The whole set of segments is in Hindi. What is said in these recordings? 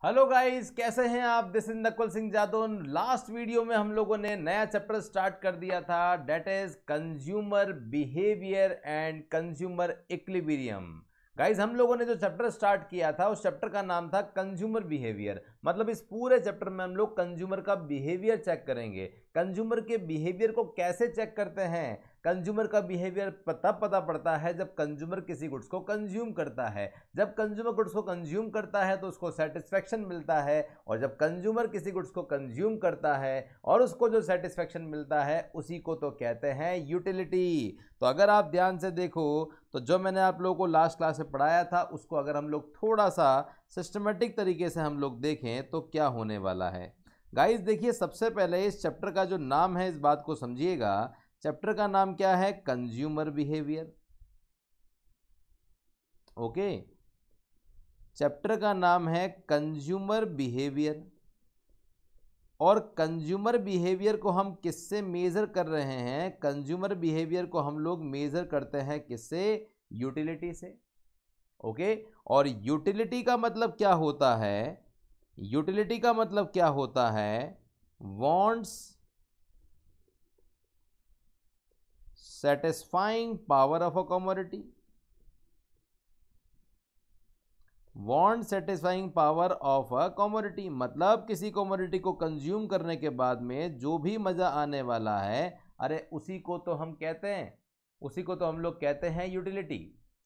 हेलो गाइस, कैसे हैं आप। This is Nakul Singh Jadaun. Last video में हम लोगों ने नया चैप्टर स्टार्ट कर दिया था, that is consumer behaviour and consumer equilibrium. Guys, हम लोगों ने जो चैप्टर स्टार्ट किया था उस चैप्टर का नाम था कंज्यूमर बिहेवियर। मतलब इस पूरे चैप्टर में हम लोग कंज्यूमर का बिहेवियर चेक करेंगे। कंज्यूमर के बिहेवियर को कैसे चेक करते हैं। कंज्यूमर का बिहेवियर तब पता पड़ता है जब कंज्यूमर किसी गुड्स को कंज्यूम करता है। जब कंज्यूमर गुड्स को कंज्यूम करता है तो उसको सेटिस्फेक्शन मिलता है, और जब कंज्यूमर किसी गुड्स को कंज्यूम करता है और उसको जो सेटिस्फेक्शन मिलता है उसी को तो कहते हैं यूटिलिटी। तो अगर आप ध्यान से देखो तो जो मैंने आप लोगों को लास्ट क्लास में पढ़ाया था उसको अगर हम लोग थोड़ा सा सिस्टमेटिक तरीके से हम लोग देखें तो क्या होने वाला है। गाइस देखिए, सबसे पहले इस चैप्टर का जो नाम है इस बात को समझिएगा। चैप्टर का नाम क्या है? Consumer behaviour. ओके, चैप्टर का नाम है कंज्यूमर बिहेवियर। और कंज्यूमर बिहेवियर को हम किससे मेजर कर रहे हैं? कंज्यूमर बिहेवियर को हम लोग मेजर करते हैं किससे? यूटिलिटी से। ओके, और यूटिलिटी का मतलब क्या होता है? यूटिलिटी का मतलब क्या होता है? Wants satisfying power of a commodity. Want satisfying power of a commodity मतलब किसी कमोडिटी को कंज्यूम करने के बाद में जो भी मजा आने वाला है, अरे उसी को तो हम कहते हैं, उसी को तो हम लोग कहते हैं यूटिलिटी।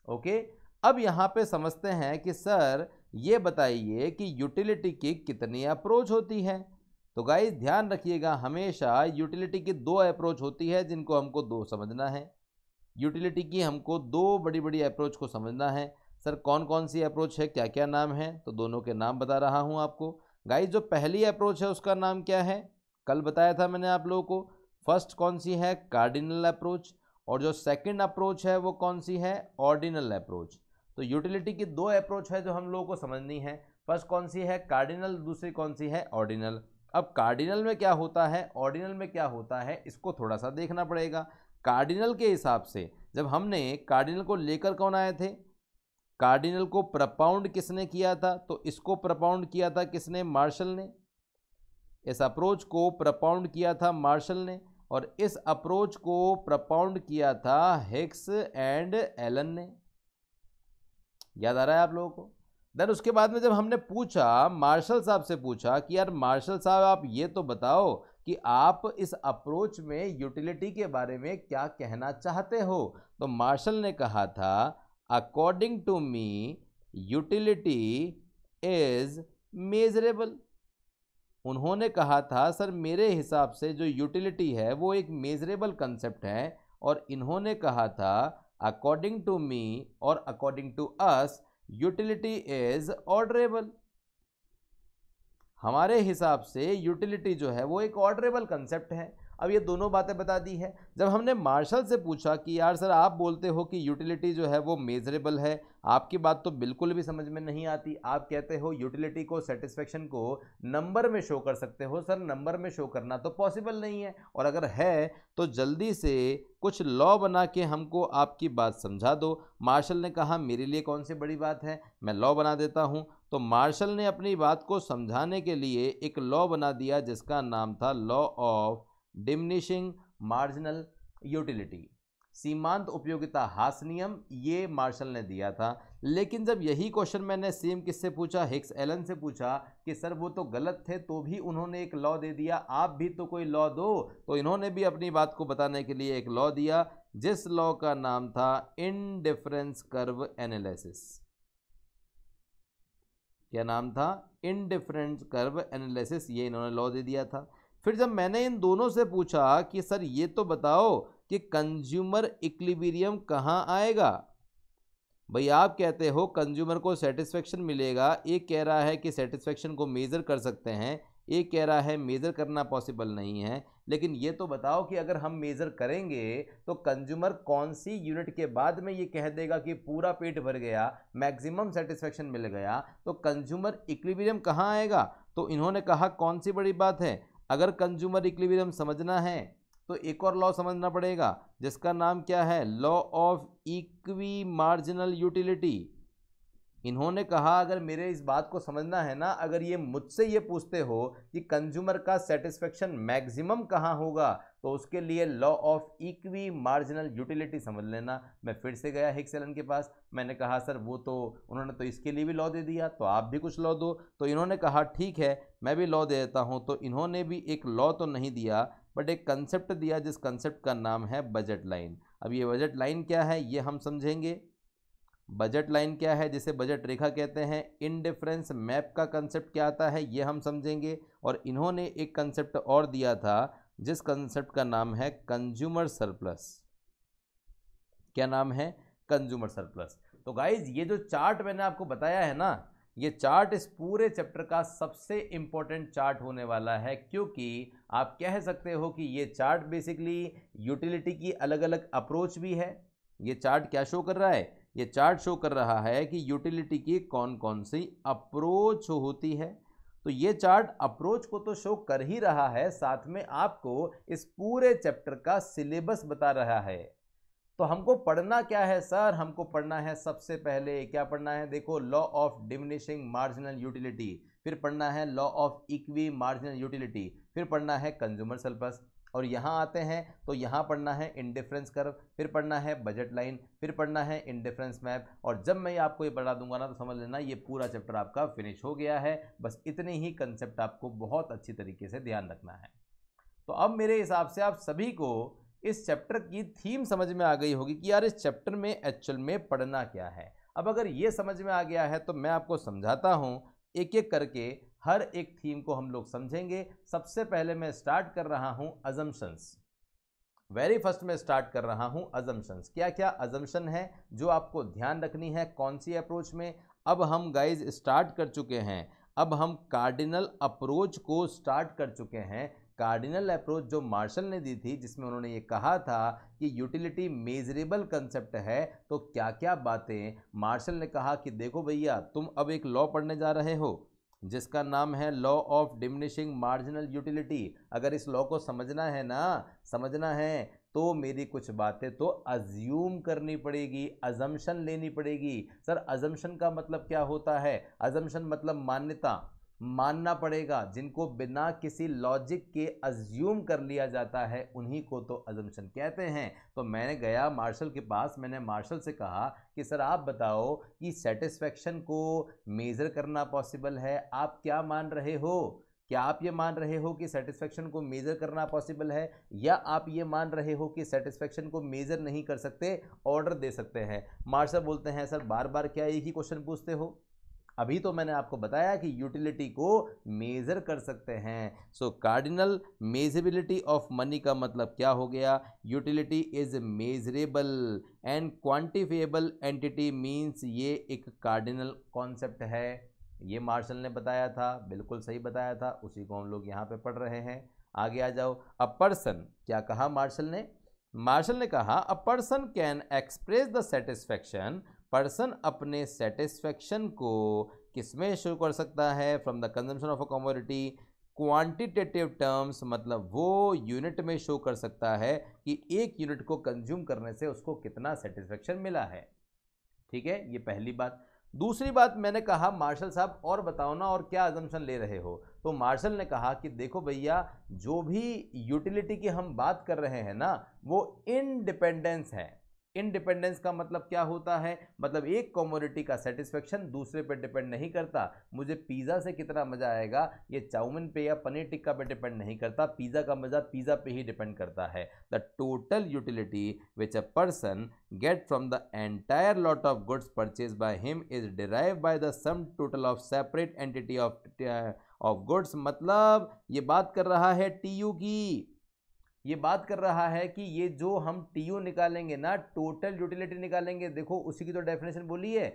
ओके, अब यहां पे समझते हैं कि सर ये बताइए कि यूटिलिटी की कितनी अप्रोच होती है। तो गाइस ध्यान रखिएगा, हमेशा यूटिलिटी की दो अप्रोच होती है जिनको हमको दो समझना है। यूटिलिटी की हमको दो बड़ी बड़ी अप्रोच को समझना है। सर कौन कौन सी अप्रोच है, क्या क्या नाम है? तो दोनों के नाम बता रहा हूं आपको। गाइस जो पहली अप्रोच है उसका नाम क्या है? कल बताया था मैंने आप लोगों को। फर्स्ट कौन सी है? Cardinal approach. और जो सेकंड अप्रोच है वो कौन सी है? Ordinal approach. तो यूटिलिटी की दो अप्रोच है जो हम लोगों को समझनी है। फर्स्ट कौन सी है? कार्डिनल। दूसरी कौन सी है? ऑर्डिनल। अब कार्डिनल में क्या होता है, ऑर्डिनल में क्या होता है, इसको थोड़ा सा देखना पड़ेगा। कार्डिनल के हिसाब से जब हमने कार्डिनल को लेकर कौन आए थे? कार्डिनल को प्रपाउंड किसने किया था? तो इसको प्रपाउंड किया था किसने? मार्शल ने। इस अप्रोच को प्रपाउंड किया था मार्शल ने, और इस अप्रोच को प्रपाउंड किया था हिक्स एंड एलन ने। याद आ रहा है आप लोगों को? देन उसके बाद में जब हमने पूछा, मार्शल साहब से पूछा कि यार मार्शल साहब आप ये तो बताओ कि आप इस अप्रोच में यूटिलिटी के बारे में क्या कहना चाहते हो। तो मार्शल ने कहा था, according to me utility is measurable. उन्होंने कहा था सर मेरे हिसाब से जो यूटिलिटी है वो एक मेजरेबल कंसेप्ट है। और इन्होंने कहा था अकॉर्डिंग टू मी और according to us utility is orderable. हमारे हिसाब से यूटिलिटी जो है वो एक ऑर्डरेबल कंसेप्ट है। अब ये दोनों बातें बता दी है। जब हमने मार्शल से पूछा कि यार सर आप बोलते हो कि यूटिलिटी जो है वो मेजरेबल है, आपकी बात तो बिल्कुल भी समझ में नहीं आती। आप कहते हो यूटिलिटी को, सेटिस्फेक्शन को नंबर में शो कर सकते हो। सर नंबर में शो करना तो पॉसिबल नहीं है, और अगर है तो जल्दी से कुछ लॉ बना के हमको आपकी बात समझा दो। मार्शल ने कहा मेरे लिए कौन सी बड़ी बात है, मैं लॉ बना देता हूँ। तो मार्शल ने अपनी बात को समझाने के लिए एक लॉ बना दिया जिसका नाम था law of diminishing marginal utility, सीमांत उपयोगिता ह्रास नियम। ये मार्शल ने दिया था। लेकिन जब यही क्वेश्चन मैंने सेम किससे पूछा, हिक्स एलन से पूछा कि सर वो तो गलत थे, तो भी उन्होंने एक लॉ दे दिया, आप भी तो कोई लॉ दो। तो इन्होंने भी अपनी बात को बताने के लिए एक लॉ दिया जिस लॉ का नाम था इनडिफरेंस कर्व एनालिसिस। क्या नाम था? Indifference curve analysis. ये इन्होंने लॉ दे दिया था। फिर जब मैंने इन दोनों से पूछा कि सर ये तो बताओ कि कंज्यूमर इक्विलिब्रियम कहाँ आएगा। भाई आप कहते हो कंज्यूमर को सेटिस्फेक्शन मिलेगा, एक कह रहा है कि सेटिस्फेक्शन को मेज़र कर सकते हैं, एक कह रहा है मेज़र करना पॉसिबल नहीं है। लेकिन ये तो बताओ कि अगर हम मेज़र करेंगे तो कंज्यूमर कौन सी यूनिट के बाद में ये कह देगा कि पूरा पेट भर गया, मैक्सिमम सेटिस्फेक्शन मिल गया, तो कंज्यूमर इक्विलिब्रियम कहाँ आएगा? तो इन्होंने कहा कौन सी बड़ी बात है, अगर कंज्यूमर इक्विलिब्रियम समझना है तो एक और लॉ समझना पड़ेगा जिसका नाम क्या है? Law of equi marginal utility. इन्होंने कहा अगर मेरे इस बात को समझना है ना, अगर ये मुझसे ये पूछते हो कि कंज्यूमर का सेटिस्फेक्शन मैक्सिमम कहाँ होगा, तो उसके लिए law of equi marginal utility समझ लेना। मैं फिर से गया हिक्स एलन के पास, मैंने कहा सर वो तो उन्होंने तो इसके लिए भी लॉ दे दिया, तो आप भी कुछ लॉ दो। तो इन्होंने कहा ठीक है मैं भी लॉ दे देता हूँ। तो इन्होंने भी एक लॉ तो नहीं दिया बट एक कंसेप्ट दिया, जिस कंसेप्ट का नाम है बजट लाइन। अब ये बजट लाइन क्या है ये हम समझेंगे। बजट लाइन क्या है, जिसे बजट रेखा कहते हैं। इनडिफरेंस मैप का कंसेप्ट क्या आता है ये हम समझेंगे। और इन्होंने एक कंसेप्ट और दिया था जिस कंसेप्ट का नाम है कंज्यूमर सरप्लस। क्या नाम है? Consumer surplus. तो गाइज ये जो चार्ट मैंने आपको बताया है ना, ये चार्ट इस पूरे चैप्टर का सबसे इंपॉर्टेंट चार्ट होने वाला है, क्योंकि आप कह सकते हो कि ये चार्ट बेसिकली यूटिलिटी की अलग अलग अप्रोच भी है। ये चार्ट क्या शो कर रहा है? ये चार्ट शो कर रहा है कि यूटिलिटी की कौन कौन सी अप्रोच होती है। तो ये चार्ट अप्रोच को तो शो कर ही रहा है, साथ में आपको इस पूरे चैप्टर का सिलेबस बता रहा है। तो हमको पढ़ना क्या है सर? हमको पढ़ना है सबसे पहले क्या पढ़ना है? देखो, law of diminishing marginal utility, फिर पढ़ना है law of equi marginal utility, फिर पढ़ना है कंज्यूमर सरप्लस, और यहाँ आते हैं तो यहाँ पढ़ना है इंडिफरेंस कर्व, फिर पढ़ना है बजट लाइन, फिर पढ़ना है इंडिफरेंस मैप। और जब मैं आपको ये पढ़ा दूंगा ना तो समझ लेना ये पूरा चैप्टर आपका फिनिश हो गया है। बस इतने ही कंसेप्ट आपको बहुत अच्छी तरीके से ध्यान रखना है। तो अब मेरे हिसाब से आप सभी को इस चैप्टर की थीम समझ में आ गई होगी कि यार इस चैप्टर में एक्चुअल में पढ़ना क्या है। अब अगर ये समझ में आ गया है तो मैं आपको समझाता हूं, एक एक करके हर एक थीम को हम लोग समझेंगे। सबसे पहले मैं स्टार्ट कर रहा हूं अजम्पशंस। वेरी फर्स्ट में स्टार्ट कर रहा हूं अजम्पशंस। क्या क्या अजम्पशन है जो आपको ध्यान रखनी है कौन सी अप्रोच में। अब हम गाइज स्टार्ट कर चुके हैं, अब हम कार्डिनल अप्रोच को स्टार्ट कर चुके हैं। कार्डिनल अप्रोच जो मार्शल ने दी थी, जिसमें उन्होंने ये कहा था कि यूटिलिटी मेजरेबल कंसेप्ट है। तो क्या क्या बातें मार्शल ने कहा कि देखो भैया तुम अब एक लॉ पढ़ने जा रहे हो जिसका नाम है law of diminishing marginal utility. अगर इस लॉ को समझना है ना, समझना है तो मेरी कुछ बातें तो अज्यूम करनी पड़ेगी, अजम्पशन लेनी पड़ेगी। सर अजम्पशन का मतलब क्या होता है? अजम्पशन मतलब मान्यता, मानना पड़ेगा। जिनको बिना किसी लॉजिक के अज्यूम कर लिया जाता है उन्हीं को तो अजम्पशन कहते हैं। तो मैंने गया मार्शल के पास, मैंने मार्शल से कहा कि सर आप बताओ कि सेटिस्फेक्शन को मेज़र करना पॉसिबल है, आप क्या मान रहे हो? क्या आप ये मान रहे हो कि सेटिस्फेक्शन को मेज़र करना पॉसिबल है, या आप ये मान रहे हो कि सेटिस्फेक्शन को मेज़र नहीं कर सकते, ऑर्डर दे सकते हैं? मार्शल बोलते हैं सर बार बार क्या एक ही क्वेश्चन पूछते हो? अभी तो मैंने आपको बताया कि यूटिलिटी को मेजर कर सकते हैं। सो कार्डिनल मेजरेबिलिटी ऑफ मनी का मतलब क्या हो गया? Utility is measurable and quantifiable entity means ये एक कार्डिनल कॉन्सेप्ट है। ये मार्शल ने बताया था, बिल्कुल सही बताया था, उसी को हम लोग यहाँ पे पढ़ रहे हैं। आगे आ जाओ। अ पर्सन, क्या कहा मार्शल ने? मार्शल ने कहा a person can express the satisfaction, person अपने सेटिस्फेक्शन को किसमें शो कर सकता है? From the consumption of a commodity quantitative terms, मतलब वो यूनिट में शो कर सकता है कि एक यूनिट को कंज्यूम करने से उसको कितना सेटिस्फेक्शन मिला है। ठीक है, ये पहली बात। दूसरी बात मैंने कहा मार्शल साहब और बताओ ना और क्या अजम्पशन ले रहे हो? तो मार्शल ने कहा कि देखो भैया जो भी यूटिलिटी की हम बात कर रहे हैं ना वो इनडिपेंडेंस है। इंडिपेंडेंस का मतलब क्या होता है? मतलब एक कमोडिटी का सेटिस्फेक्शन दूसरे पे डिपेंड नहीं करता। मुझे पिज़्ज़ा से कितना मज़ा आएगा ये चाउमीन पे या पनीर टिक्का पे डिपेंड नहीं करता, पिज़्ज़ा का मज़ा पिज़्ज़ा पे ही डिपेंड करता है। The total utility which a person get from the entire lot of goods purchased by him is derived by the sum total of separate entity of goods। मतलब ये बात कर रहा है टीयू की, ये बात कर रहा है कि ये जो हम टीयू निकालेंगे ना, टोटल यूटिलिटी निकालेंगे, देखो उसी की तो डेफिनेशन बोली है,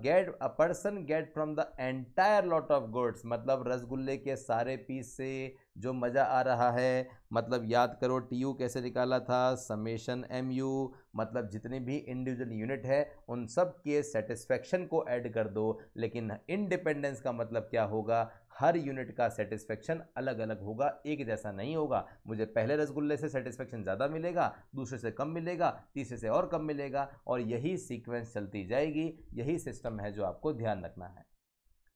get a person get from the entire lot of goods, मतलब रसगुल्ले के सारे पीस से जो मज़ा आ रहा है। मतलब याद करो टीयू कैसे निकाला था, समेशन एमयू, मतलब जितनी भी इंडिविजुअल यूनिट है उन सब के सेटिस्फेक्शन को ऐड कर दो। लेकिन इंडिपेंडेंस का मतलब क्या होगा? हर यूनिट का सेटिस्फेक्शन अलग अलग होगा, एक जैसा नहीं होगा। मुझे पहले रसगुल्ले से सेटिस्फेक्शन ज़्यादा मिलेगा, दूसरे से कम मिलेगा, तीसरे से और कम मिलेगा, और यही सीक्वेंस चलती जाएगी। यही सिस्टम है जो आपको ध्यान रखना है।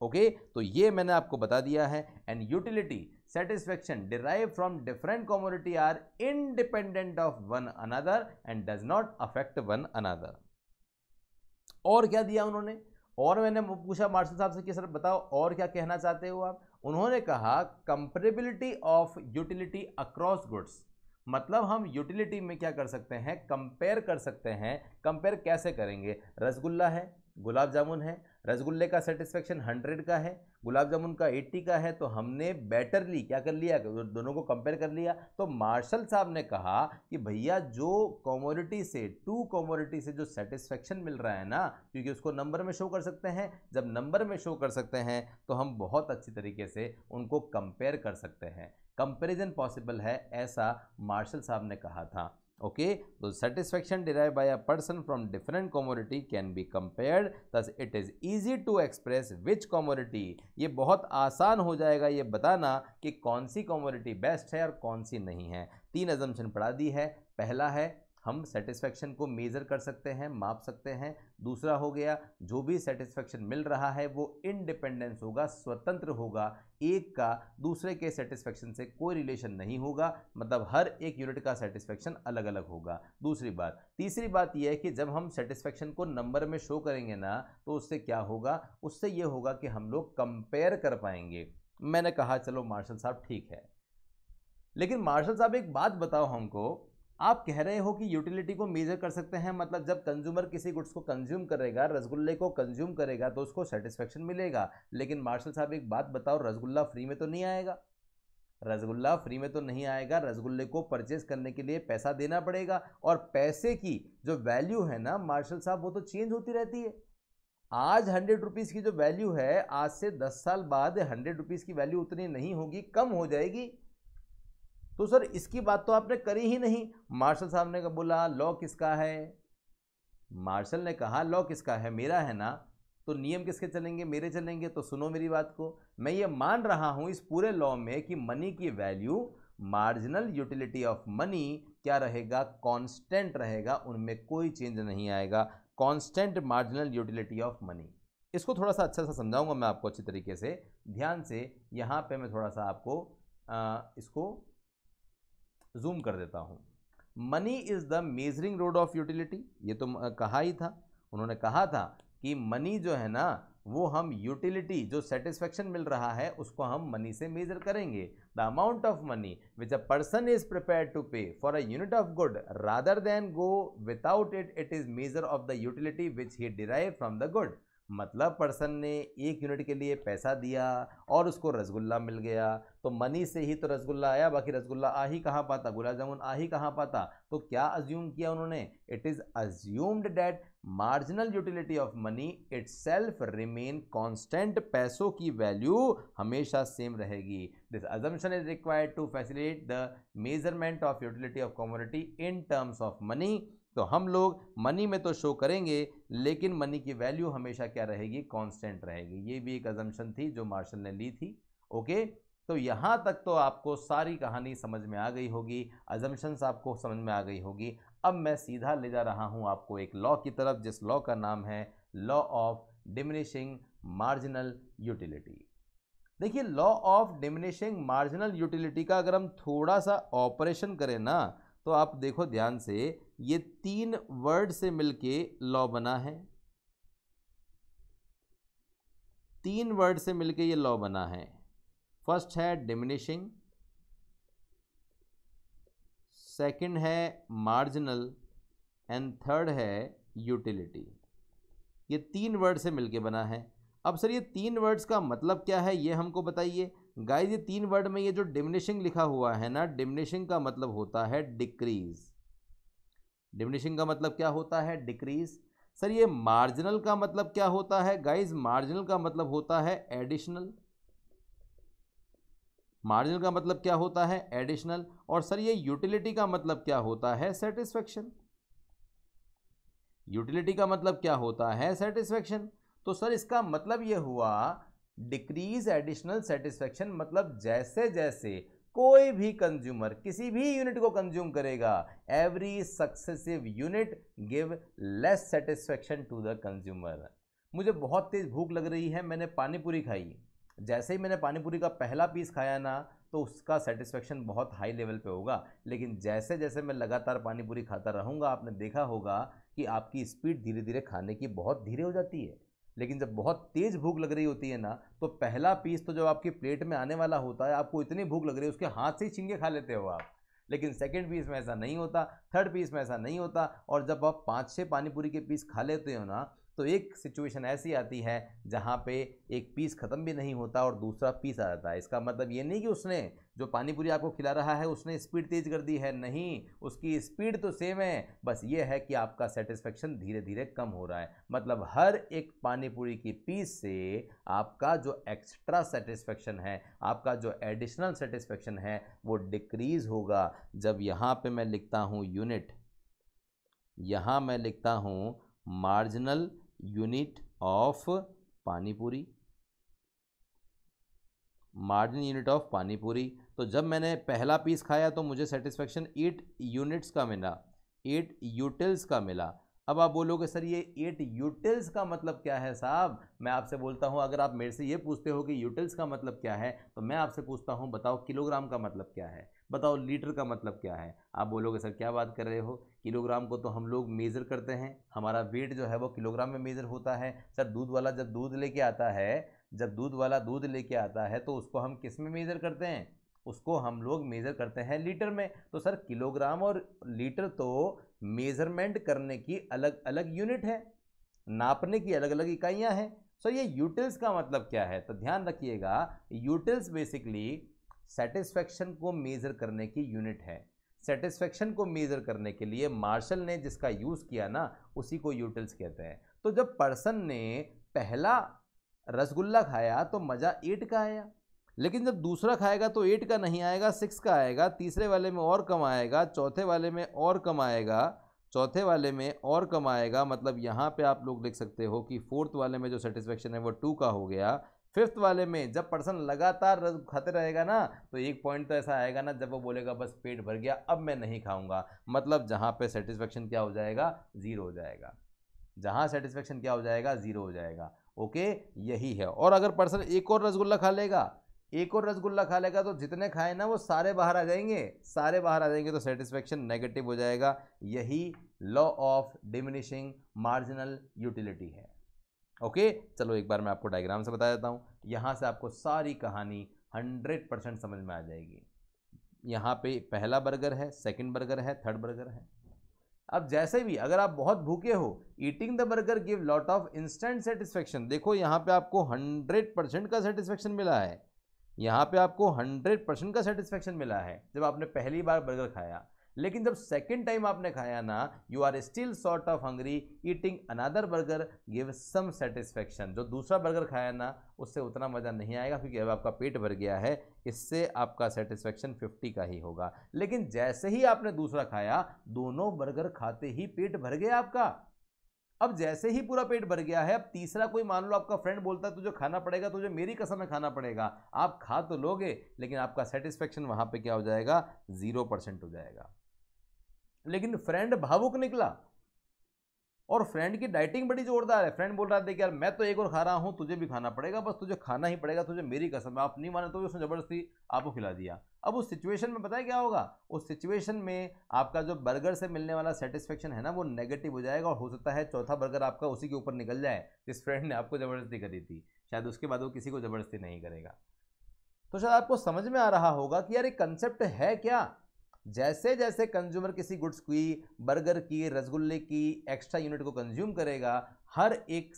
ओके, तो ये मैंने आपको बता दिया है। And utility satisfaction derived from different commodity are independent of one another and does not affect one another। और क्या दिया उन्होंने, और मैंने पूछा मार्शल साहब से कि सर बताओ और क्या कहना चाहते हो आप। उन्होंने कहा comparability of utility across goods, मतलब हम यूटिलिटी में क्या कर सकते हैं, कंपेयर कर सकते हैं। कंपेयर कैसे करेंगे, रसगुल्ला है, गुलाब जामुन है, रसगुल्ले का सेटिस्फेक्शन 100 का है, गुलाब जामुन का 80 का है, तो हमने बेटरली क्या कर लिया, दोनों को कंपेयर कर लिया। तो मार्शल साहब ने कहा कि भैया जो कमोडिटी से, टू कमोडिटी से जो सेटिस्फेक्शन मिल रहा है ना, क्योंकि उसको नंबर में शो कर सकते हैं, जब नंबर में शो कर सकते हैं तो हम बहुत अच्छी तरीके से उनको कंपेयर कर सकते हैं, कंपेरिजन पॉसिबल है, ऐसा मार्शल साहब ने कहा था। ओके, तो satisfaction derive by a person from different commodity can be compared, thus it is easy to express which commodity, ये बहुत आसान हो जाएगा ये बताना कि कौन सी कमोडिटी बेस्ट है और कौन सी नहीं है। 3 अजम्पशन पढ़ा दी है। पहला है हम सेटिस्फेक्शन को मेज़र कर सकते हैं, माप सकते हैं। दूसरा हो गया जो भी सेटिस्फेक्शन मिल रहा है वो इंडिपेंडेंस होगा, स्वतंत्र होगा, एक का दूसरे के सेटिस्फेक्शन से कोई रिलेशन नहीं होगा, मतलब हर एक यूनिट का सेटिस्फेक्शन अलग अलग होगा। दूसरी बात, तीसरी बात यह है कि जब हम सेटिस्फेक्शन को नंबर में शो करेंगे ना, तो उससे क्या होगा, उससे ये होगा कि हम लोग कंपेयर कर पाएंगे। मैंने कहा चलो मार्शल साहब ठीक है, लेकिन मार्शल साहब एक बात बताओ हमको, आप कह रहे हो कि यूटिलिटी को मेजर कर सकते हैं, मतलब जब कंज्यूमर किसी गुड्स को कंज्यूम करेगा, रसगुल्ले को कंज्यूम करेगा, तो उसको सेटिस्फेक्शन मिलेगा। लेकिन मार्शल साहब एक बात बताओ, रसगुल्ला फ्री में तो नहीं आएगा, रसगुल्ला फ्री में तो नहीं आएगा, रसगुल्ले को परचेज करने के लिए पैसा देना पड़ेगा, और पैसे की जो वैल्यू है ना मार्शल साहब, वो तो चेंज होती रहती है। आज 100 रुपीज़ की जो वैल्यू है, आज से 10 साल बाद 100 रुपीज़ की वैल्यू उतनी नहीं होगी, कम हो जाएगी। तो सर इसकी बात तो आपने करी ही नहीं। मार्शल साहब ने बोला लॉ किसका है, मार्शल ने कहा लॉ किसका है, मेरा है ना, तो नियम किसके चलेंगे, मेरे चलेंगे। तो सुनो मेरी बात को, मैं ये मान रहा हूं इस पूरे लॉ में कि मनी की value, marginal utility of money क्या रहेगा, कांस्टेंट रहेगा, उनमें कोई चेंज नहीं आएगा, constant marginal utility of money. इसको थोड़ा सा अच्छा सा समझाऊंगा मैं आपको अच्छी तरीके से, ध्यान से। यहाँ पे मैं थोड़ा सा आपको इसको जूम कर देता हूं। Money is the measuring road of utility, ये तो कहा ही था, उन्होंने कहा था कि मनी जो है ना, वो हम यूटिलिटी, जो सेटिस्फेक्शन मिल रहा है उसको हम मनी से मेजर करेंगे। The amount of money which a person is prepare to pay for a unit of good rather than go without it, it is measure of the utility which he derive from the good. मतलब पर्सन ने 1 यूनिट के लिए पैसा दिया और उसको रसगुल्ला मिल गया, तो मनी से ही तो रसगुल्ला आया, बाकी रसगुल्ला आ ही कहाँ पाता, गुलाब जामुन आ ही कहाँ पाता। तो क्या अज्यूम किया उन्होंने, it is assumed that marginal utility of money itself remain constant, पैसों की वैल्यू हमेशा सेम रहेगी। This assumption is required to facilitate the measurement of utility of commodity in terms of money. तो हम लोग मनी में तो शो करेंगे, लेकिन मनी की वैल्यू हमेशा क्या रहेगी, कांस्टेंट रहेगी। ये भी एक अजम्पशन थी जो मार्शल ने ली थी। ओके, तो यहाँ तक तो आपको सारी कहानी समझ में आ गई होगी, अजम्पशंस आपको समझ में आ गई होगी। अब मैं सीधा ले जा रहा हूँ आपको एक लॉ की तरफ, जिस लॉ का नाम है law of diminishing marginal utility. देखिए, law of diminishing marginal utility का अगर हम थोड़ा सा ऑपरेशन करें ना, तो आप देखो ध्यान से, ये 3 वर्ड से मिलके लॉ बना है, 3 वर्ड से मिलके ये लॉ बना है। फर्स्ट है डिमिनिशिंग, सेकंड है मार्जिनल, एंड थर्ड है यूटिलिटी। ये 3 वर्ड से मिलके बना है। अब सर ये 3 वर्ड्स का मतलब क्या है, ये हमको बताइए गाइस। ये 3 वर्ड में ये जो डिमिनिशिंग लिखा हुआ है ना, डिमिनिशिंग का मतलब होता है डिक्रीज। डिमिनिशिंग का मतलब क्या होता है, डिक्रीज। सर ये मार्जिनल का मतलब क्या होता है गाइस, मार्जिनल का मतलब होता है एडिशनल। मार्जिनल का मतलब क्या होता है, एडिशनल। और सर ये यूटिलिटी का मतलब क्या होता है, सेटिस्फेक्शन। यूटिलिटी का मतलब क्या होता है, सेटिस्फेक्शन। तो सर इसका मतलब ये हुआ, डिक्रीज एडिशनल सेटिस्फेक्शन मतलब जैसे जैसे कोई भी कंज्यूमर किसी भी यूनिट को कंज्यूम करेगा, every successive unit give less satisfaction to the consumer. मुझे बहुत तेज भूख लग रही है, मैंने पानी पूरी खाई, जैसे ही मैंने पानी पूरी का पहला पीस खाया ना तो उसका सेटिस्फेक्शन बहुत हाई लेवल पे होगा, लेकिन जैसे जैसे मैं लगातार पानी पूरी खाता रहूँगा, आपने देखा होगा कि आपकी स्पीड धीरे धीरे खाने की बहुत धीरे हो जाती है। लेकिन जब बहुत तेज़ भूख लग रही होती है ना, तो पहला पीस तो जब आपकी प्लेट में आने वाला होता है, आपको इतनी भूख लग रही है उसके हाथ से ही छीन के खा लेते हो आप। लेकिन सेकंड पीस में ऐसा नहीं होता, थर्ड पीस में ऐसा नहीं होता, और जब आप 5-6 पानी पूरी के पीस खा लेते हो ना, तो एक सिचुएशन ऐसी आती है जहाँ पे एक पीस ख़त्म भी नहीं होता और दूसरा पीस आ जाता है। इसका मतलब ये नहीं कि उसने जो पानी पूरी आपको खिला रहा है उसने स्पीड तेज़ कर दी है, नहीं, उसकी स्पीड तो सेम है, बस ये है कि आपका सेटिस्फेक्शन धीरे धीरे कम हो रहा है। मतलब हर एक पानी पूरी की पीस से आपका जो एक्स्ट्रा सेटिस्फेक्शन है, आपका जो एडिशनल सेटिस्फेक्शन है, वो डिक्रीज़ होगा। जब यहाँ पे मैं लिखता हूँ यूनिट, यहाँ मैं लिखता हूँ मार्जिनल यूनिट ऑफ पानी पूरी, मार्जिनल यूनिट ऑफ पानी पूरी, तो जब मैंने पहला पीस खाया तो मुझे सेटिस्फेक्शन 8 यूनिट्स का मिला, 8 यूटिल्स का मिला। अब आप बोलोगे सर ये 8 यूटिल्स का मतलब क्या है साहब? मैं आपसे बोलता हूँ, अगर आप मेरे से ये पूछते हो कि यूटिल्स का मतलब क्या है, तो मैं आपसे पूछता हूँ बताओ किलोग्राम का मतलब क्या है, बताओ लीटर का मतलब क्या है। आप बोलोगे सर क्या बात कर रहे हो, किलोग्राम को तो हम लोग मेज़र करते हैं, हमारा वेट जो है वो किलोग्राम में मेज़र होता है। सर दूध वाला जब दूध लेके आता है, जब दूध वाला दूध लेके आता है तो उसको हम किस में मेज़र करते हैं? उसको हम लोग मेज़र करते हैं लीटर में। तो सर किलोग्राम और लीटर तो मेज़रमेंट करने की अलग अलग यूनिट है, नापने की अलग अलग इकाइयां हैं। सो ये यूटिल्स का मतलब क्या है? तो ध्यान रखिएगा, यूटिल्स बेसिकली सेटिस्फेक्शन को मेज़र करने की यूनिट है। सेटिस्फेक्शन को मेज़र करने के लिए मार्शल ने जिसका यूज़ किया ना, उसी को यूटिल्स कहते हैं। तो जब पर्सन ने पहला रसगुल्ला खाया तो मज़ा 8 का आया, लेकिन जब दूसरा खाएगा तो 8 का नहीं आएगा, 6 का आएगा, तीसरे वाले में और कम आएगा, चौथे वाले में और कम आएगा, चौथे वाले में और कम आएगा। मतलब यहाँ पे आप लोग लिख सकते हो कि फोर्थ वाले में जो सेटिस्फेक्शन है वो 2 का हो गया। फिफ्थ वाले में जब पर्सन लगातार रस खाते रहेगा ना, तो एक पॉइंट तो ऐसा आएगा ना जब वो बोलेगा बस पेट भर गया, अब मैं नहीं खाऊंगा। मतलब जहाँ पे सेटिस्फेक्शन क्या हो जाएगा? ज़ीरो हो जाएगा। जहाँ सेटिस्फेक्शन क्या हो जाएगा? ज़ीरो हो जाएगा। ओके, यही है। और अगर पर्सन एक और रसगुल्ला खा लेगा, एक और रसगुल्ला खा लेगा, तो जितने खाए ना वो सारे बाहर आ जाएंगे, सारे बाहर आ जाएंगे, तो सेटिस्फेक्शन नेगेटिव हो जाएगा। यही law of diminishing marginal utility है। ओके, चलो एक बार मैं आपको डायग्राम से बता देता हूँ, यहाँ से आपको सारी कहानी 100% समझ में आ जाएगी। यहाँ पे पहला बर्गर है, सेकंड बर्गर है, थर्ड बर्गर है। अब जैसे भी अगर आप बहुत भूखे हो, eating the burger give lot of instant satisfaction. देखो यहाँ पे आपको 100% का सेटिस्फेक्शन मिला है, यहाँ पे आपको 100% का सेटिस्फेक्शन मिला है जब आपने पहली बार बर्गर खाया। लेकिन जब सेकेंड टाइम आपने खाया ना, you are still sort of hungry, eating another burger give some satisfaction. जो दूसरा बर्गर खाया ना, उससे उतना मज़ा नहीं आएगा क्योंकि अब आपका पेट भर गया है, इससे आपका सेटिस्फेक्शन 50 का ही होगा। लेकिन जैसे ही आपने दूसरा खाया, दोनों बर्गर खाते ही पेट भर गया आपका। अब जैसे ही पूरा पेट भर गया है, अब तीसरा कोई मान लो आपका फ्रेंड बोलता है तुझे खाना पड़ेगा, तुझे मेरी कसम है खाना पड़ेगा, आप खा तो लोगे, लेकिन आपका सेटिस्फेक्शन वहां पे क्या हो जाएगा? 0% हो जाएगा। लेकिन फ्रेंड भावुक निकला और फ्रेंड की डाइटिंग बड़ी जोरदार है। फ्रेंड बोल रहा था कि यार मैं तो एक और खा रहा हूं, तुझे भी खाना पड़ेगा, बस तुझे खाना ही पड़ेगा, तुझे मेरी कसम है, आप नहीं माने तो भी उसने जबरदस्ती आपको खिला दिया। अब उस सिचुएशन में पता है क्या होगा? उस सिचुएशन में आपका जो बर्गर से मिलने वाला सेटिस्फेक्शन है ना, वो नेगेटिव हो जाएगा, और हो सकता है चौथा बर्गर आपका उसी के ऊपर निकल जाए जिस फ्रेंड ने आपको जबरदस्ती करी थी। शायद उसके बाद वो किसी को जबरदस्ती नहीं करेगा। तो शायद आपको समझ में आ रहा होगा कि यार ये कंसेप्ट है क्या। जैसे जैसे कंज्यूमर किसी गुड्स की, बर्गर की, रसगुल्ले की एक्स्ट्रा यूनिट को कंज्यूम करेगा, हर एक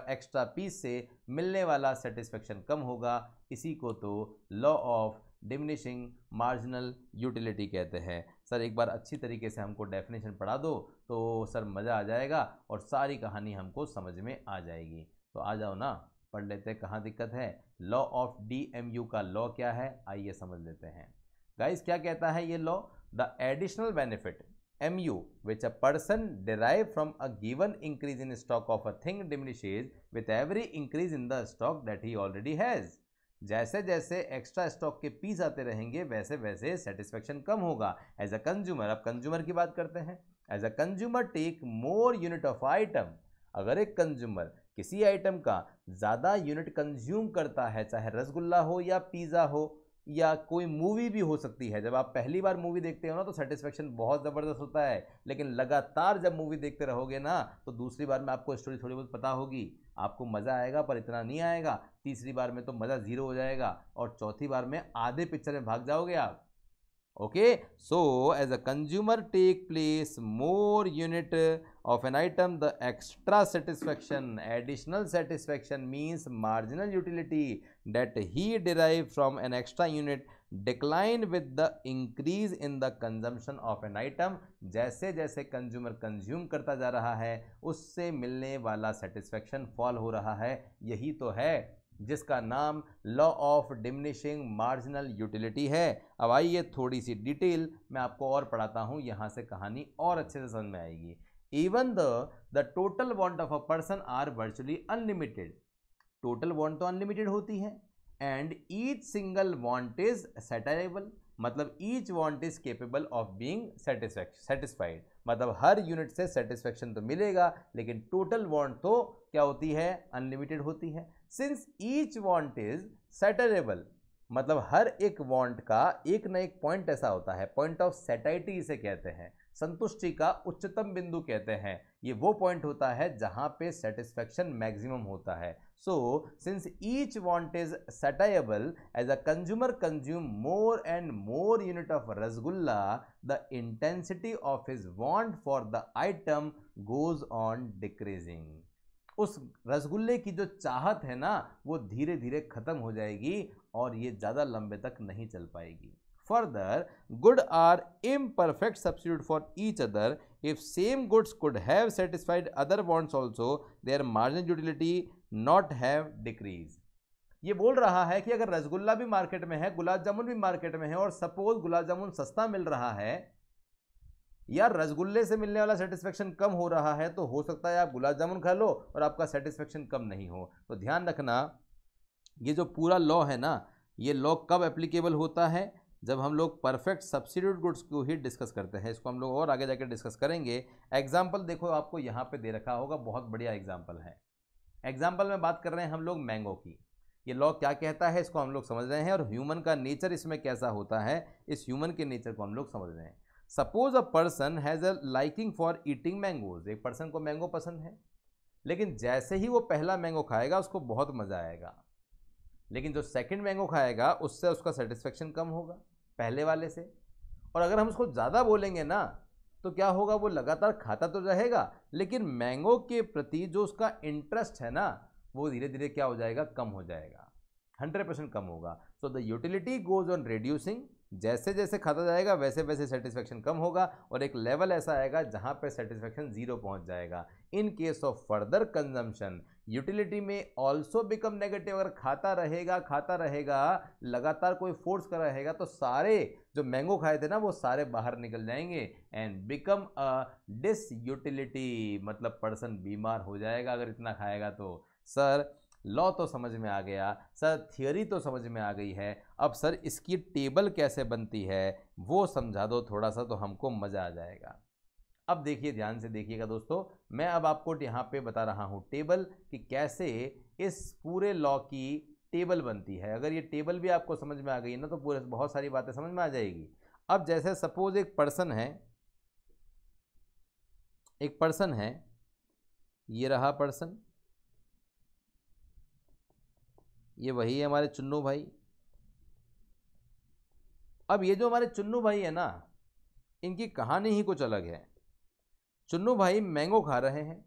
एक्स्ट्रा पीस से मिलने वाला सेटिस्फेक्शन कम होगा। इसी को तो law of diminishing marginal utility कहते हैं। सर एक बार अच्छी तरीके से हमको डेफिनेशन पढ़ा दो तो सर मज़ा आ जाएगा और सारी कहानी हमको समझ में आ जाएगी। तो आ जाओ ना, पढ़ लेते हैं कहाँ दिक्कत है। लॉ ऑफ DMU का लॉ क्या है, आइए समझ लेते हैं। गाइस क्या कहता है ये law? The additional benefit, MU, which a person derive from a given increase in stock of a thing diminishes with every increase in the stock that he already has. जैसे जैसे एक्स्ट्रा स्टॉक के पीस आते रहेंगे वैसे वैसे सेटिस्फेक्शन कम होगा एज अ कंज्यूमर। अब कंज्यूमर की बात करते हैं। As a consumer take more unit of item. अगर एक कंज्यूमर किसी आइटम का ज़्यादा यूनिट कंज्यूम करता है, चाहे रसगुल्ला हो या पिज़्ज़ा हो या कोई मूवी भी हो सकती है। जब आप पहली बार मूवी देखते हो ना तो सेटिस्फेक्शन बहुत ज़बरदस्त होता है, लेकिन लगातार जब मूवी देखते रहोगे ना तो दूसरी बार में आपको स्टोरी थोड़ी बहुत पता होगी, आपको मज़ा आएगा पर इतना नहीं आएगा। तीसरी बार में तो मज़ा ज़ीरो हो जाएगा और चौथी बार में आधे पिक्चर में भाग जाओगे आप। Okay, so as a consumer take place more unit of an item, the extra satisfaction, additional satisfaction means marginal utility that he derived from an extra unit decline with the increase in the consumption of an item। जैसे जैसे कंज्यूमर कंज्यूम करता जा रहा है उससे मिलने वाला सेटिस्फेक्शन फॉल हो रहा है। यही तो है जिसका नाम law of diminishing marginal utility है। अब आइए थोड़ी सी डिटेल मैं आपको और पढ़ाता हूं, यहां से कहानी और अच्छे से समझ में आएगी। Even the total want of a person are virtually unlimited. Total want तो अनलिमिटेड होती है and each single want is satiable, मतलब each want is capable of being satisfied, मतलब हर यूनिट से सेटिस्फेक्शन तो मिलेगा लेकिन टोटल वांट तो क्या होती है, अनलिमिटेड होती है। सिंस ईच वांट इज सेटरेबल, मतलब हर एक वांट का एक ना एक पॉइंट ऐसा होता है, पॉइंट ऑफ सेटाइटी इसे कहते हैं, संतुष्टि का उच्चतम बिंदु कहते हैं। ये वो पॉइंट होता है जहां पे सेटिस्फेक्शन मैक्सिमम होता है। So since each want is satiable as a consumer consume more and more unit of rasgulla, the intensity of his want for the item goes on decreasing. उस रसगुल्ले की जो चाहत है ना वो धीरे धीरे खत्म हो जाएगी और ये ज़्यादा लंबे तक नहीं चल पाएगी। Further, good are imperfect substitute for each other. If same goods could have satisfied other wants also, their marginal utility not have decrease. ये बोल रहा है कि अगर रसगुल्ला भी मार्केट में है, गुलाब जामुन भी मार्केट में है और सपोज गुलाब जामुन सस्ता मिल रहा है या रसगुल्ले से मिलने वाला सेटिस्फेक्शन कम हो रहा है, तो हो सकता है आप गुलाब जामुन खा लो और आपका सेटिस्फेक्शन कम नहीं हो। तो ध्यान रखना ये जो पूरा लॉ है ना, ये लॉ कब एप्लीकेबल होता है, जब हम लोग परफेक्ट सब्स्टिट्यूट गुड्स को ही डिस्कस करते हैं। इसको हम लोग और आगे जाकर डिस्कस करेंगे। एग्जाम्पल देखो आपको यहाँ पे दे रखा होगा, बहुत बढ़िया एग्जाम्पल है। एग्जाम्पल में बात कर रहे हैं हम लोग मैंगो की। ये लॉ क्या कहता है इसको हम लोग समझ रहे हैं और ह्यूमन का नेचर इसमें कैसा होता है, इस ह्यूमन के नेचर को हम लोग समझ रहे हैं। Suppose a person has a liking for eating mangoes. एक पर्सन को मैंगो पसंद है, लेकिन जैसे ही वो पहला मैंगो खाएगा उसको बहुत मज़ा आएगा, लेकिन जो सेकंड मैंगो खाएगा उससे उसका सेटिस्फेक्शन कम होगा पहले वाले से। और अगर हम उसको ज़्यादा बोलेंगे ना तो क्या होगा, वो लगातार खाता तो रहेगा लेकिन मैंगो के प्रति जो उसका इंटरेस्ट है ना वो धीरे धीरे क्या हो जाएगा, कम हो जाएगा, 100% कम होगा। So the utility goes on reducing. जैसे जैसे खाता जाएगा वैसे वैसे सेटिस्फेक्शन कम होगा और एक लेवल ऐसा आएगा जहां पे सेटिस्फेक्शन जीरो पहुंच जाएगा। In case of further consumption utility में ऑल्सो बिकम नेगेटिव। अगर खाता रहेगा लगातार कोई फोर्स कर रहेगा तो सारे जो मैंगो खाए थे ना वो सारे बाहर निकल जाएंगे and become a disutility, मतलब पर्सन बीमार हो जाएगा अगर इतना खाएगा तो। सर लॉ तो समझ में आ गया, सर थियोरी तो समझ में आ गई है, अब सर इसकी टेबल कैसे बनती है वो समझा दो थोड़ा सा तो हमको मज़ा आ जाएगा। अब देखिए ध्यान से देखिएगा दोस्तों, मैं अब आपको यहाँ पे बता रहा हूँ टेबल कि कैसे इस पूरे लॉ की टेबल बनती है। अगर ये टेबल भी आपको समझ में आ गई ना तो पूरे बहुत सारी बातें समझ में आ जाएगी। अब जैसे सपोज एक पर्सन है, ये रहा पर्सन, ये वही है हमारे चुन्नू भाई। अब ये जो हमारे चुन्नू भाई है ना, इनकी कहानी ही कुछ अलग है। चुन्नू भाई मैंगो खा रहे हैं।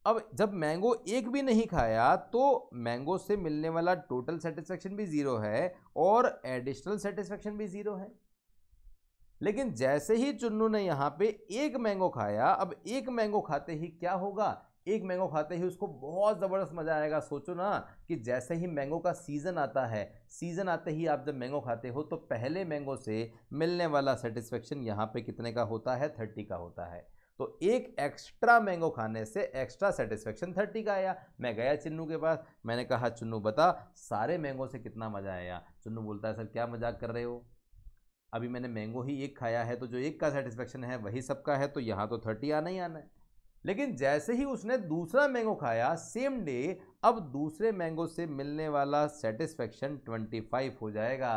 अब जब मैंगो एक भी नहीं खाया तो मैंगो से मिलने वाला टोटल सेटिस्फेक्शन भी ज़ीरो है और एडिशनल सेटिस्फेक्शन भी ज़ीरो है। लेकिन जैसे ही चुन्नू ने यहाँ पे एक मैंगो खाया, अब एक मैंगो खाते ही क्या होगा एक मैंगो खाते ही उसको बहुत ज़बरदस्त मज़ा आएगा। सोचो ना कि जैसे ही मैंगो का सीज़न आता है, सीज़न आते ही आप जब मैंगो खाते हो तो पहले मैंगो से मिलने वाला सेटिस्फेक्शन यहाँ पे कितने का होता है, 30 का होता है। तो एक एक्स्ट्रा मैंगो खाने से एक्स्ट्रा सेटिस्फेक्शन 30 का आया। मैं गया चिन्नू के पास, मैंने कहा चुन्नू बता सारे मैंगो से कितना मज़ा आया। चुन्नू बोलता है सर क्या मजाक कर रहे हो, अभी मैंने मैंगो ही एक खाया है, तो जो एक का सेटिस्फेक्शन है वही सबका है, तो यहाँ तो 30 आना ही आना है। लेकिन जैसे ही उसने दूसरा मैंगो खाया सेम डे, अब दूसरे मैंगो से मिलने वाला सेटिस्फेक्शन 25 हो जाएगा।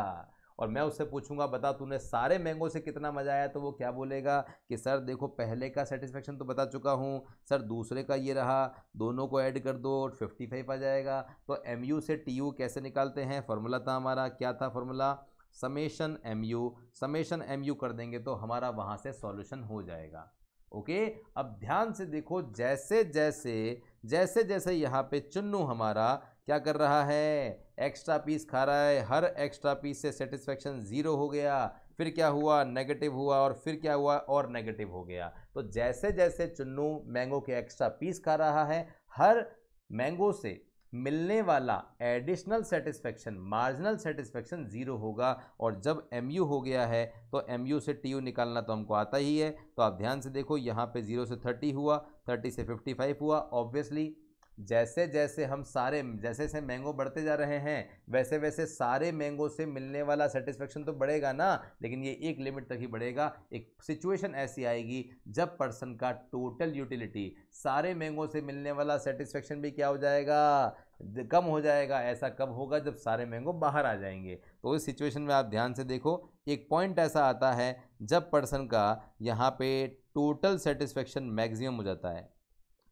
और मैं उससे पूछूंगा बता तूने सारे मैंगो से कितना मजा आया, तो वो क्या बोलेगा कि सर देखो पहले का सेटिस्फेक्शन तो बता चुका हूँ सर, दूसरे का ये रहा, दोनों को ऐड कर दो 55 आ जाएगा। तो MU से TU कैसे निकालते हैं, फॉर्मूला था हमारा, क्या था फॉर्मूला, समेशन MU कर देंगे तो हमारा वहाँ से सॉल्यूशन हो जाएगा। ओके, अब ध्यान से देखो, जैसे जैसे यहाँ पे चुन्नू हमारा क्या कर रहा है, एक्स्ट्रा पीस खा रहा है, हर एक्स्ट्रा पीस से सेटिस्फेक्शन 0 हो गया, फिर क्या हुआ, नेगेटिव हुआ, और फिर क्या हुआ, और नेगेटिव हो गया। तो जैसे जैसे चुन्नू मैंगो के एक्स्ट्रा पीस खा रहा है, हर मैंगो से मिलने वाला एडिशनल सेटिस्फेक्शन, मार्जिनल सेटिस्फेक्शन 0 होगा। और जब MU हो गया है तो MU से TU निकालना तो हमको आता ही है। तो आप ध्यान से देखो, यहाँ पे 0 से 30 हुआ, 30 से 55 हुआ। ऑब्वियसली जैसे जैसे मैंगो बढ़ते जा रहे हैं वैसे वैसे सारे मैंगो से मिलने वाला सेटिस्फेक्शन तो बढ़ेगा ना, लेकिन ये एक लिमिट तक ही बढ़ेगा। एक सिचुएशन ऐसी आएगी जब पर्सन का टोटल यूटिलिटी, सारे मैंगो से मिलने वाला सेटिस्फेक्शन भी क्या हो जाएगा, कम हो जाएगा। ऐसा कब होगा, जब सारे मैंगो बाहर आ जाएंगे। तो इस सिचुएशन में आप ध्यान से देखो, एक पॉइंट ऐसा आता है जब पर्सन का यहाँ पे टोटल सेटिस्फेक्शन मैक्सिमम हो जाता है,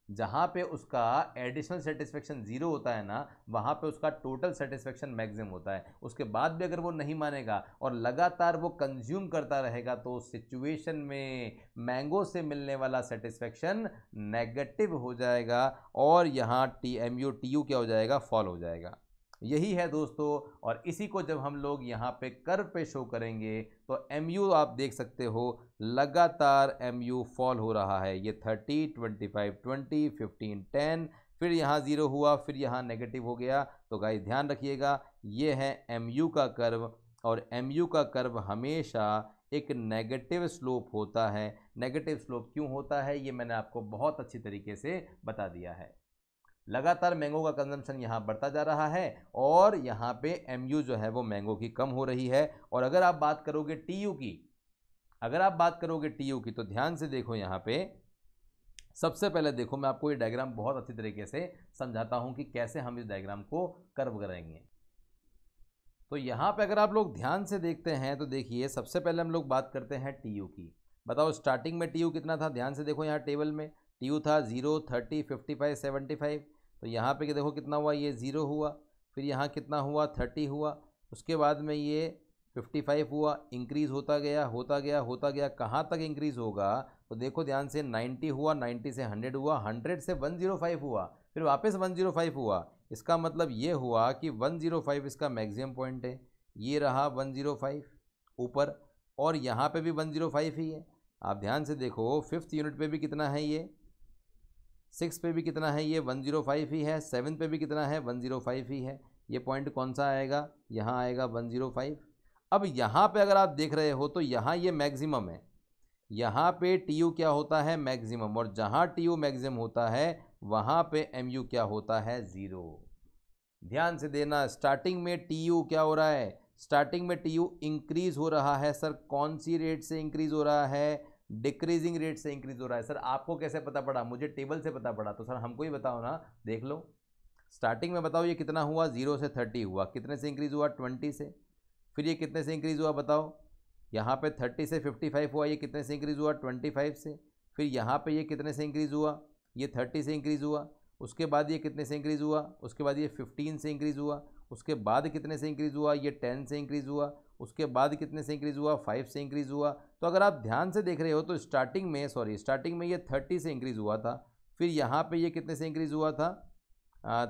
जहाँ पे उसका एडिशनल सेटिस्फेक्शन 0 होता है ना, वहाँ पे उसका टोटल सेटिस्फेक्शन मैक्सिमम होता है। उसके बाद भी अगर वो नहीं मानेगा और लगातार वो कंज्यूम करता रहेगा तो उस सिचुएशन में मैंगो से मिलने वाला सेटिस्फेक्शन नेगेटिव हो जाएगा, और यहाँ MU TU क्या हो जाएगा, फॉल हो जाएगा। यही है दोस्तों, और इसी को जब हम लोग यहाँ पे कर्व पे शो करेंगे तो MU आप देख सकते हो लगातार MU फॉल हो रहा है। ये 30, 25, 20, 15, 10, फिर यहाँ 0 हुआ, फिर यहाँ नेगेटिव हो गया। तो गाइस ध्यान रखिएगा, ये है MU का कर्व, और MU का कर्व हमेशा एक नेगेटिव स्लोप होता है। नेगेटिव स्लोप क्यों होता है ये मैंने आपको बहुत अच्छी तरीके से बता दिया है। लगातार मैंगो का कंजम्पशन यहाँ बढ़ता जा रहा है, और यहाँ पे MU जो है वो मैंगो की कम हो रही है। और अगर आप बात करोगे TU की, तो ध्यान से देखो, यहाँ पे सबसे पहले देखो, मैं आपको ये डायग्राम बहुत अच्छी तरीके से समझाता हूँ कि कैसे हम इस डायग्राम को कर्व करेंगे। तो यहाँ पे अगर आप लोग ध्यान से देखते हैं तो देखिए, सबसे पहले हम लोग बात करते हैं TU की। बताओ स्टार्टिंग में TU कितना था, ध्यान से देखो यहाँ टेबल में TU था 0, 30, 55, 75। तो यहाँ पे देखो कितना हुआ, ये 0 हुआ, फिर यहाँ कितना हुआ, 30 हुआ, उसके बाद में ये 55 हुआ, इंक्रीज़ होता गया। कहाँ तक इंक्रीज़ होगा, तो देखो ध्यान से, 90 हुआ, 90 से 100 हुआ, 100 से 105 हुआ, फिर वापस 105 हुआ। इसका मतलब ये हुआ कि 105 इसका मैक्सिमम पॉइंट है, ये रहा 105 ऊपर, और यहाँ पे भी 105 ही है। आप ध्यान से देखो, 5th यूनिट पे भी कितना है, ये 6 पे भी कितना है, ये 105 ही है, 7 पे भी कितना है, 105 ही है। ये पॉइंट कौन सा आएगा, यहाँ आएगा 105। अब यहाँ पे अगर आप देख रहे हो तो यहाँ ये मैक्सिमम है, यहाँ पे TU क्या होता है, मैक्सिमम, और जहाँ TU मैक्सिमम होता है वहाँ पे MU क्या होता है, 0। ध्यान से देना, स्टार्टिंग में TU क्या हो रहा है, स्टार्टिंग में TU इंक्रीज हो रहा है। सर कौन सी रेट से इंक्रीज हो रहा है, डिक्रीजिंग रेट से इंक्रीज हो रहा है। सर आपको कैसे पता पड़ा, मुझे टेबल से पता पड़ा, तो सर हमको ही बताओ ना, देख लो स्टार्टिंग में बताओ, ये कितना हुआ, 0 से 30 हुआ, कितने से इंक्रीज हुआ, 20 से, फिर ये कितने से इंक्रीज हुआ बताओ, यहाँ पे 30 से 55 हुआ, ये कितने से इंक्रीज हुआ, 25 से, फिर यहाँ पे ये कितने से इंक्रीज हुआ, ये 30 से इंक्रीज हुआ, उसके बाद ये कितने से इंक्रीज हुआ, उसके बाद ये 15 से इंक्रीज हुआ, उसके बाद कितने से इंक्रीज हुआ, ये 10 से इंक्रीज हुआ, उसके बाद कितने से इंक्रीज हुआ, 5 से इंक्रीज हुआ। तो अगर आप ध्यान से देख रहे हो तो स्टार्टिंग में ये 30 से इंक्रीज हुआ था, फिर यहाँ पे ये कितने से इंक्रीज हुआ था,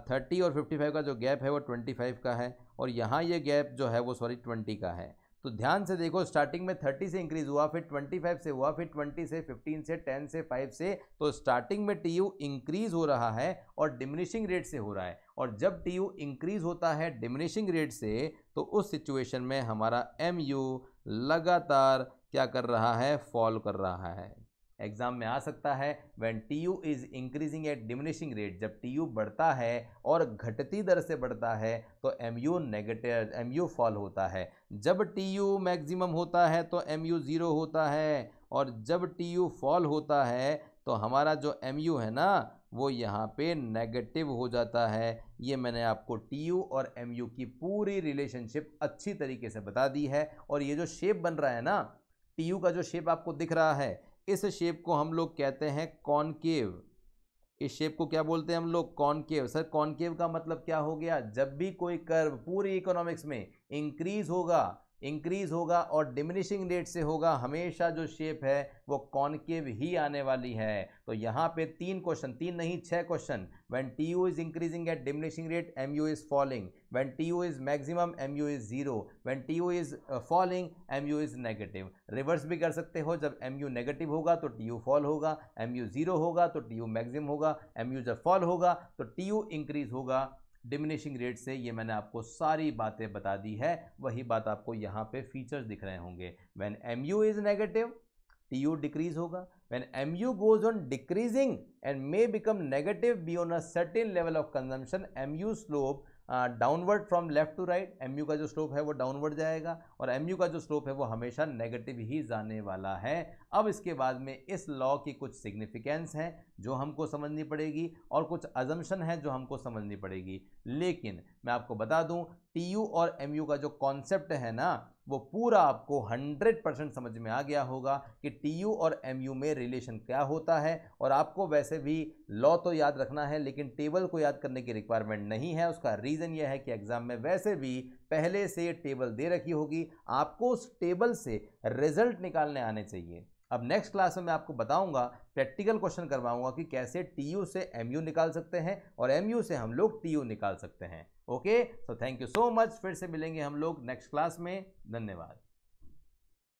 30 और 55 का जो गैप है वो 25 का है, और यहाँ ये गैप जो है वो 20 का है। तो ध्यान से देखो, स्टार्टिंग में 30 से इंक्रीज हुआ, फिर 25 से हुआ, फिर 20 से, 15 से, 10 से, 5 से। तो स्टार्टिंग में टीयू इंक्रीज हो रहा है और डिमिनिशिंग रेट से हो रहा है, और जब टीयू इंक्रीज होता है डिमिनिशिंग रेट से तो उस सिचुएशन में हमारा एमयू लगातार क्या कर रहा है, फॉल कर रहा है। एग्जाम में आ सकता है when TU is increasing at diminishing rate, जब टीयू बढ़ता है और घटती दर से बढ़ता है तो एमयू नेगेटिव, एमयू फॉल होता है। जब टीयू मैक्सिमम होता है तो एमयू ज़ीरो होता है, और जब टीयू फॉल होता है तो हमारा जो एमयू है ना वो यहाँ पे नेगेटिव हो जाता है। ये मैंने आपको टीयू और एमयू की पूरी रिलेशनशिप अच्छी तरीके से बता दी है। और ये जो शेप बन रहा है ना, टीयू का जो शेप आपको दिख रहा है, इस शेप को हम लोग कहते हैं कॉनकेव। इस शेप को क्या बोलते हैं हम लोग, कॉनकेव। सर कॉनकेव का मतलब क्या हो गया, जब भी कोई कर्व पूरी इकोनॉमिक्स में इंक्रीज होगा और डिमिनिशिंग रेट से होगा, हमेशा जो शेप है वो कॉनकेव ही आने वाली है। तो यहाँ पे 3 क्वेश्चन, 3 नहीं 6 question. When TU is increasing at diminishing rate MU is falling, when TU is maximum MU is zero, when TU is falling MU is negative. Reverse भी कर सकते हो, जब एमयू नेगेटिव होगा तो टीयू फॉल होगा, एमयू जीरो होगा तो टीयू मैक्सिमम होगा, एमयू जब फॉल होगा तो टीयू इंक्रीज होगा डिमिनिशिंग रेट से। ये मैंने आपको सारी बातें बता दी है, वही बात आपको यहाँ पे फीचर्स दिख रहे होंगे। When MU is negative TU decrease होगा, when MU goes on decreasing and may become negative beyond a certain level of consumption, MU slope downward from left to right, MU का जो स्लोप है वो डाउनवर्ड जाएगा, और एमयू का जो स्लोप है वो हमेशा नेगेटिव ही जाने वाला है। अब इसके बाद में इस लॉ की कुछ सिग्निफिकेंस है जो हमको समझनी पड़ेगी, और कुछ अजम्पशन है जो हमको समझनी पड़ेगी। लेकिन मैं आपको बता दूं, टीयू और एमयू का जो कॉन्सेप्ट है ना वो पूरा आपको 100% समझ में आ गया होगा कि टीयू और एमयू में रिलेशन क्या होता है। और आपको वैसे भी लॉ तो याद रखना है, लेकिन टेबल को याद करने की रिक्वायरमेंट नहीं है। उसका रीज़न यह है कि एग्जाम में वैसे भी पहले से टेबल दे रखी होगी, आपको उस टेबल से रिजल्ट निकालने आने चाहिए। अब नेक्स्ट क्लास में मैं आपको बताऊंगा, प्रैक्टिकल क्वेश्चन करवाऊंगा कि कैसे टीयू से एमयू निकाल सकते हैं और एमयू से हम लोग टीयू निकाल सकते हैं। Okay, so thank you so much. फिर से मिलेंगे हम लोग नेक्स्ट क्लास में। धन्यवाद।